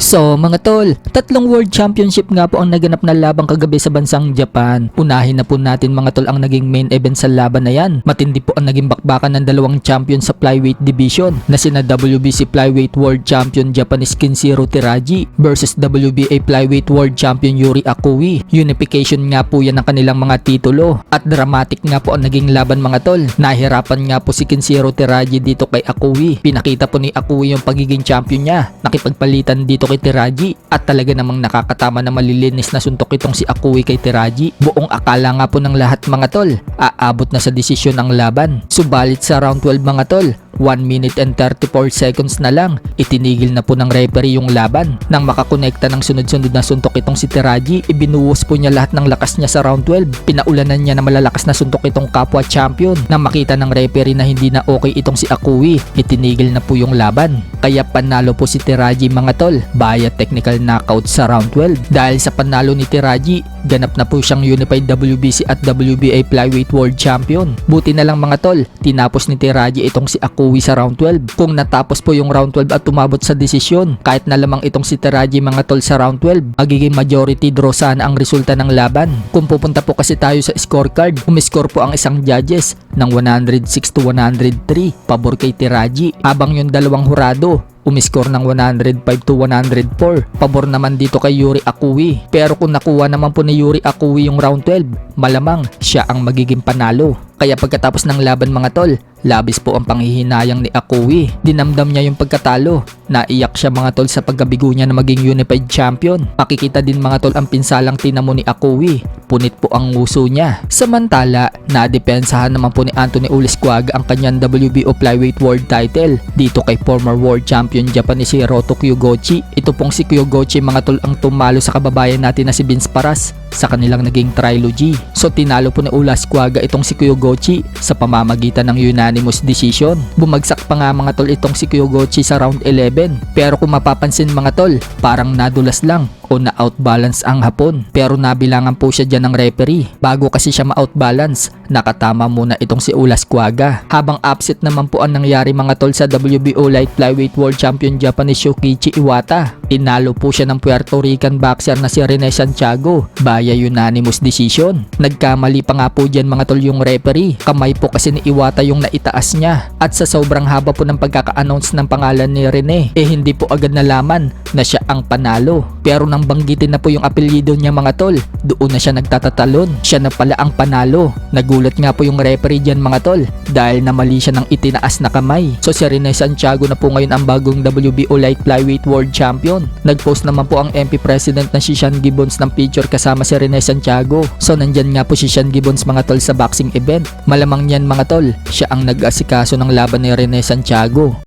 So mga tol, tatlong World Championship nga po ang naganap na labang kagabi sa bansang Japan. Unahin na po natin mga tol ang naging main event sa laban na yan. Matindi po ang naging bakbakan ng dalawang champion sa flyweight division na sina WBC Flyweight World Champion Japanese Kenshiro Teraji versus WBA Flyweight World Champion Yuri Akui. Unification nga po yan ng kanilang mga titulo at dramatic nga po ang naging laban mga tol. Nahirapan nga po si Kenshiro Teraji dito kay Akui. Pinakita po ni Akui yung pagiging champion niya. Nakipagpalitan dito kay Teraji at talaga namang nakakatama na malilinis na suntok itong si Akui kay Teraji. Buong akala nga po ng lahat mga tol, aabot na sa desisyon ang laban. Subalit sa round 12 mga tol, 1 minute and 34 seconds na lang, itinigil na po ng referee yung laban. Nang makakonekta ng sunod-sunod na suntok itong si Teraji, ibinuhos po niya lahat ng lakas niya sa round 12. Pinaulanan niya na malalakas na suntok itong kapwa champion. Nang makita ng referee na hindi na okay itong si Akui, itinigil na po yung laban. Kaya panalo po si Teraji mga tol, via technical knockout sa round 12. Dahil sa panalo ni Teraji, ganap na po siyang unified WBC at WBA Flyweight World Champion. Buti na lang mga tol, tinapos ni Teraji itong si Akui sa round 12. Kung natapos po yung round 12 at tumabot sa desisyon, kahit na lamang itong si Teraji mga tol sa round 12, magiging majority draw sana ang resulta ng laban. Kung pupunta po kasi tayo sa scorecard, umiscore po ang isang judges ng 106 to 103 pabor kay Teraji, habang yung dalawang hurado umiscore ng 105 to 104 pabor naman dito kay Yuri Akui. Pero kung nakuha naman po ni Yuri Akui yung round 12, malamang siya ang magiging panalo. Kaya pagkatapos ng laban mga tol, labis po ang panghihinayang ni Akui. Dinamdam niya yung pagkatalo. Naiyak siya mga tol sa pagkabigo niya na maging unified champion. Makikita din mga tol ang pinsalang tinamo ni Akui. Punit po ang nguso niya. Samantala, nadepensahan naman po ni Anthony Ulisquaga ang kanyang WBO Flyweight World title dito kay former world champion Japanese Hiroto Kyogochi. Ito pong si Kyogochi mga tol ang tumalo sa kababayan natin na si Vince Paras sa kanilang naging trilogy. So tinalo po ni Ulisquaga itong si Kyogochi sa pamamagitan ng unanimous decision. Bumagsak pa nga mga tol itong si Kyogochi sa round 11. Pero kung mapapansin mga tol, parang nadulas lang o na-outbalance ang hapon. Pero nabilangan po siya dyan ng referee. Bago kasi siya ma-outbalance, nakatama muna itong si Ulisquaga. Habang upset naman po ang nangyari mga tol sa WBO Light Flyweight World Champion Japanese Shukichi Iwata. Tinalo po siya ng Puerto Rican boxer na si Rene Santiago via unanimous decision. Nagkamali pa nga po dyan mga tol yung referee. Kamay po kasi ni Iwata yung naitaas niya. At sa sobrang haba po ng pagkaka-announce ng pangalan ni Rene, hindi po agad nalaman na siya ang panalo. Pero nang banggitin na po yung apelyido niya mga tol, doon na siya nagtatatalon. Siya na pala ang panalo. Nagulat nga po yung referee dyan mga tol dahil namali siya ng itinaas na kamay. So si Rene Santiago na po ngayon ang bagong WBO Light Flyweight World Champion. Nag-post naman po ang MP President na si Sean Gibbons ng picture kasama si Rene Santiago. So nandyan nga po si Sean Gibbons mga tol sa boxing event. Malamang yan mga tol, siya ang nag-asikaso ng laban ni Rene Santiago.